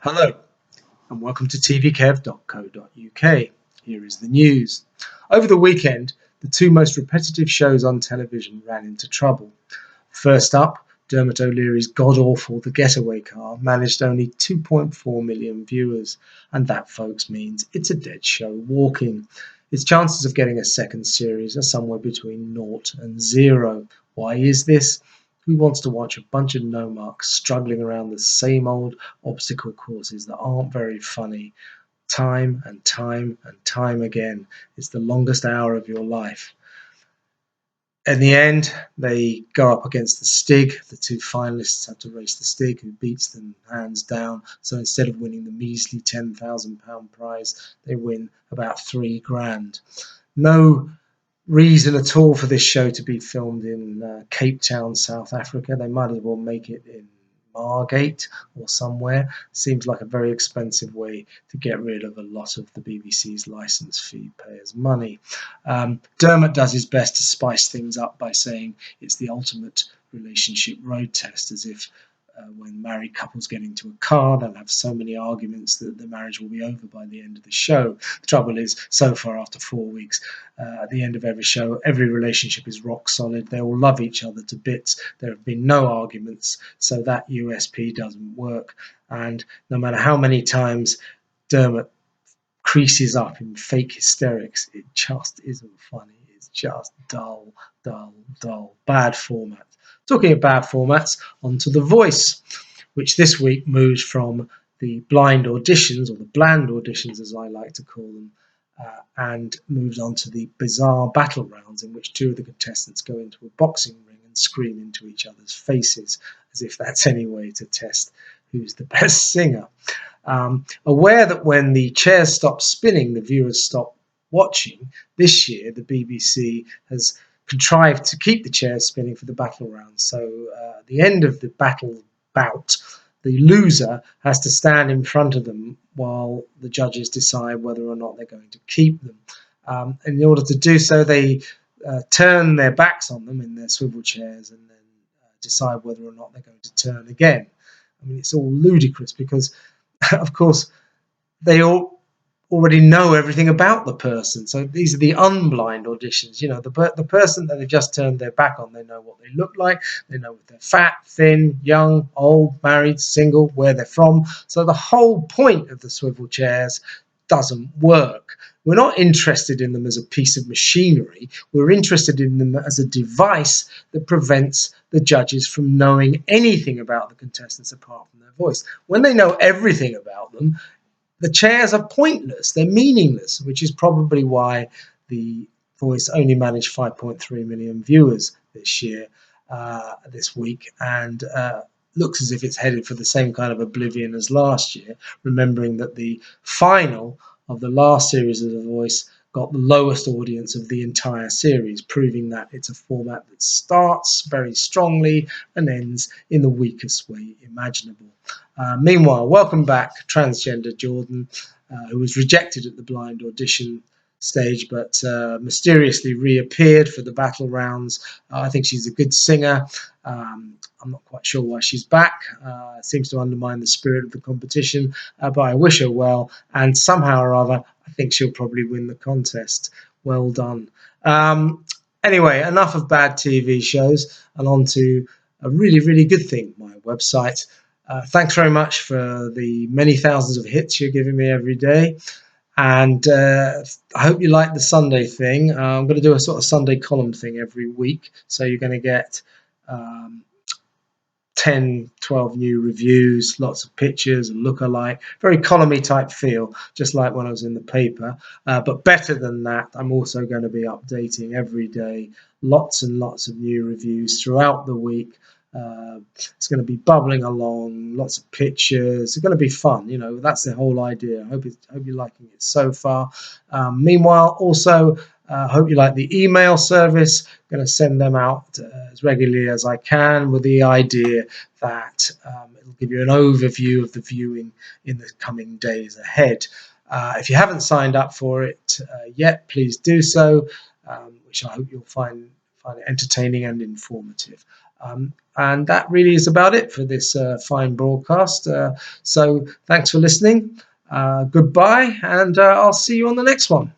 Hello and welcome to tvkev.co.uk. Here is the news. Over the weekend, the two most repetitive shows on television ran into trouble. First up, Dermot O'Leary's god-awful The Getaway car managed only 2.4 million viewers, and that, folks, means it's a dead show walking. Its chances of getting a second series are somewhere between 0 and 0. Why is this? Who wants to watch a bunch of no-marks struggling around the same old obstacle courses that aren't very funny time and time and time again? It's the longest hour of your life. In the end, they go up against the Stig. The two finalists have to race the Stig, who beats them hands down. So instead of winning the measly £10,000 prize, they win about £3,000. No reason at all for this show to be filmed in Cape Town, South Africa. They might as well make it in Margate or somewhere. Seems like a very expensive way to get rid of a lot of the BBC's licence fee payers' money. Dermot does his best to spice things up by saying it's the ultimate relationship road test, as if when married couples get into a car, they'll have so many arguments that the marriage will be over by the end of the show. The trouble is, so far after 4 weeks, at the end of every show, every relationship is rock solid. They all love each other to bits. There have been no arguments, so that USP doesn't work. And no matter how many times Dermot creases up in fake hysterics, it just isn't funny. It's just dull, dull, dull. Bad format. Talking of bad formats, on to The Voice, which this week moves from the blind auditions, or the bland auditions as I like to call them, and moves on to the bizarre battle rounds in which two of the contestants go into a boxing ring and scream into each other's faces, as if that's any way to test who's the best singer. Aware that when the chairs stop spinning, the viewers stop watching, this year the BBC has contrived to keep the chairs spinning for the battle round. So at the end of the battle bout, the loser has to stand in front of them while the judges decide whether or not they're going to keep them. And in order to do so, they turn their backs on them in their swivel chairs and then decide whether or not they're going to turn again. I mean, it's all ludicrous because, of course, they all already know everything about the person. So these are the unblind auditions. You know, the person that they've just turned their back on, they know what they look like. They know if they're fat, thin, young, old, married, single, where they're from. So the whole point of the swivel chairs doesn't work. We're not interested in them as a piece of machinery. We're interested in them as a device that prevents the judges from knowing anything about the contestants apart from their voice. When they know everything about them, the chairs are pointless. They're meaningless, which is probably why The Voice only managed 5.3 million viewers this year, this week, and looks as if it's headed for the same kind of oblivion as last year, remembering that the final of the last series of The Voice got the lowest audience of the entire series, proving that it's a format that starts very strongly and ends in the weakest way imaginable. Meanwhile, welcome back, transgender Jordan, who was rejected at the blind audition stage but mysteriously reappeared for the battle rounds. I think she's a good singer. I'm not quite sure why she's back. Seems to undermine the spirit of the competition, but I wish her well, and somehow or other I think she'll probably win the contest. Well done. Anyway, enough of bad TV shows and on to a really, really good thing, my website. Thanks very much for the many thousands of hits you're giving me every day. And I hope you like the Sunday thing. I'm going to do a sort of Sunday column thing every week. So you're going to get 10, 12 new reviews, lots of pictures and look-alike, very columny type feel, just like when I was in the paper. But better than that, I'm also going to be updating every day, lots and lots of new reviews throughout the week. It's going to be bubbling along, lots of pictures. It's going to be fun. You know, that's the whole idea. I hope you're liking it so far. Meanwhile, also, hope you like the email service. I'm going to send them out as regularly as I can with the idea that it'll give you an overview of the viewing in the coming days ahead. If you haven't signed up for it yet, please do so, which I hope you'll find it entertaining and informative. And that really is about it for this fine broadcast. So thanks for listening. Goodbye, and I'll see you on the next one.